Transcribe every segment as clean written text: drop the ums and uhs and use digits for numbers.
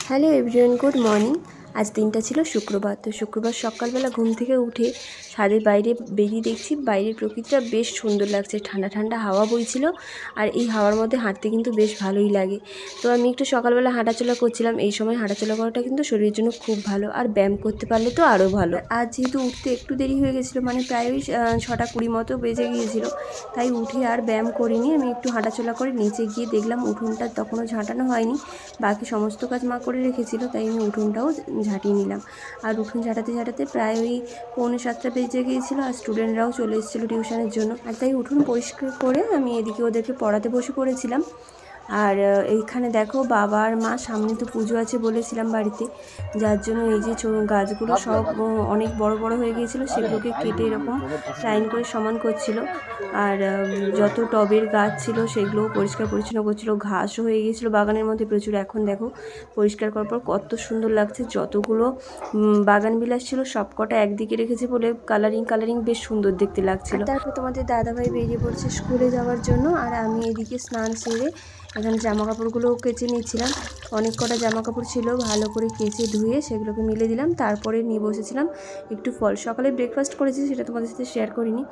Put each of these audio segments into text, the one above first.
Hello everyone, good morning. আজ দিনটা ছিল শুক্রবার। তো শুক্রবার সকালবেলা ঘুম থেকে উঠে ছাদের বাইরে বেরিয়ে দেখছি বাইরের প্রকৃতিটা বেশ সুন্দর লাগছে, ঠান্ডা ঠান্ডা হাওয়া বইছিল। আর এই হাওয়ার মধ্যে হাঁটতে কিন্তু বেশ ভালোই লাগে। তো আমি একটু সকালবেলা হাঁটাচলা করছিলাম। এই সময় হাঁটাচলা করাটা কিন্তু শরীরের জন্য খুব ভালো, আর ব্যায়াম করতে পারলে তো আরও ভালো। আজ যেহেতু উঠতে একটু দেরি হয়ে গেছিলো, মানে প্রায় 6:20 মতো বেজে গিয়েছিলো, তাই উঠে আর ব্যায়াম করিনি। আমি একটু হাঁটাচলা করে নিচে গিয়ে দেখলাম উঠোনটা তখনও ঝাঁটানো হয়নি, বাকি সমস্ত কাজ মা করে রেখেছিল, তাই আমি উঠোনটাও ঝাঁটিয়ে নিলাম। আর উঠোন ঝাঁটাতে ঝাঁটাতে প্রায় ওই 6:45 বেজে গিয়েছিলো, আর স্টুডেন্টরাও চলে এসেছিলো টিউশনের জন্য। আর তাই উঠোন পরিষ্কার করে আমি এদিকে ওদেরকে পড়াতে বসে পড়েছিলাম। আর এইখানে দেখো বাবা আর মা, সামনে তো পুজো আছে বলেছিলাম বাড়িতে, যার জন্য এই যে গাছগুলো সব অনেক বড় বড় হয়ে গিয়েছিলো, সেগুলোকে কেটে এরকম লাইন করে সমান করছিল। আর যত টবের গাছ ছিল সেগুলোও পরিষ্কার পরিচ্ছন্ন করছিল। ঘাসও হয়ে গিয়েছিলো বাগানের মধ্যে প্রচুর। এখন দেখো পরিষ্কার করার পর কত সুন্দর লাগছে। যতগুলো বাগান বিলাস ছিল সব কটা একদিকে রেখেছে বলে কালারিং বেশ সুন্দর দেখতে লাগছিল। তারপর তোমাদের দাদাভাই বেরিয়ে পড়ছে স্কুলে যাওয়ার জন্য, আর আমি এদিকে স্নান সেরে এখানে জামা কাপড়গুলোও কেচে নিচ্ছিলাম। অনেক কটা জামা কাপড় ছিল, ভালো করে কেচে ধুয়ে সেগুলোকে মিলে দিলাম। তারপরে নিয়ে বসেছিলাম একটু ফল। সকালে ব্রেকফাস্ট করেছি, সেটা তোমাদের সাথে শেয়ার করিনি।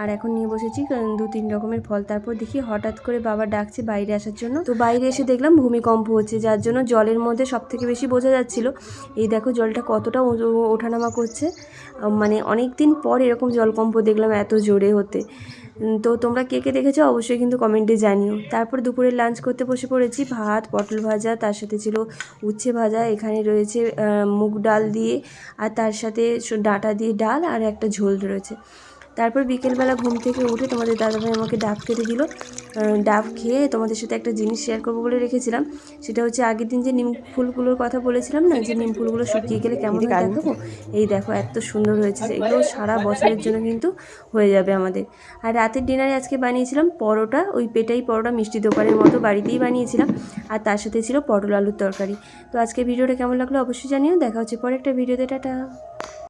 আর এখন নিয়ে বসেছি 2-3 রকমের ফল। তারপর দেখি হঠাৎ করে বাবা ডাকছে বাইরে আসার জন্য। তো বাইরে এসে দেখলাম ভূমিকম্প হচ্ছে, যার জন্য জলের মধ্যে সব থেকে বেশি বোঝা যাচ্ছিল। এই দেখো জলটা কতটা ওঠানামা করছে, মানে অনেক দিন পর এরকম জলকম্প দেখলাম এত জোরে হতে। তো তোমরা কে কে দেখেছো অবশ্যই কিন্তু কমেন্টে জানিও। তারপর দুপুরে লাঞ্চ করতে বসে পড়েছি। ভাত, পটল ভাজা, তার সাথে ছিল উচ্ছে ভাজা, এখানে রয়েছে মুগ ডাল দিয়ে, আর তার সাথে ডাঁটা দিয়ে ডাল, আর একটা ঝোল রয়েছে। তারপর বিকেলবেলা ঘুম থেকে উঠে তোমাদের দাদাভাই আমাকে ডাব খেতে দিল। ডাব খেয়ে তোমাদের সাথে একটা জিনিস শেয়ার করবো বলে রেখেছিলাম। সেটা হচ্ছে আগের দিন যে নিম ফুলগুলোর কথা বলেছিলাম না, যে নিম ফুলগুলো শুকিয়ে গেলে কেমন হয় দেখাবো। এই দেখো এত সুন্দর হয়েছে, এগুলো সারা বছরের জন্য কিন্তু হয়ে যাবে আমাদের। আর রাতের ডিনারে আজকে বানিয়েছিলাম পরোটা, ওই পেটাই পরোটা, মিষ্টি দোকানের মতো বাড়িতেই বানিয়েছিলাম। আর তার সাথে ছিল পটল আলুর তরকারি। তো আজকে ভিডিওটা কেমন লাগলো অবশ্যই জানিও। দেখা হচ্ছে পরে একটা ভিডিওতে। টাটা।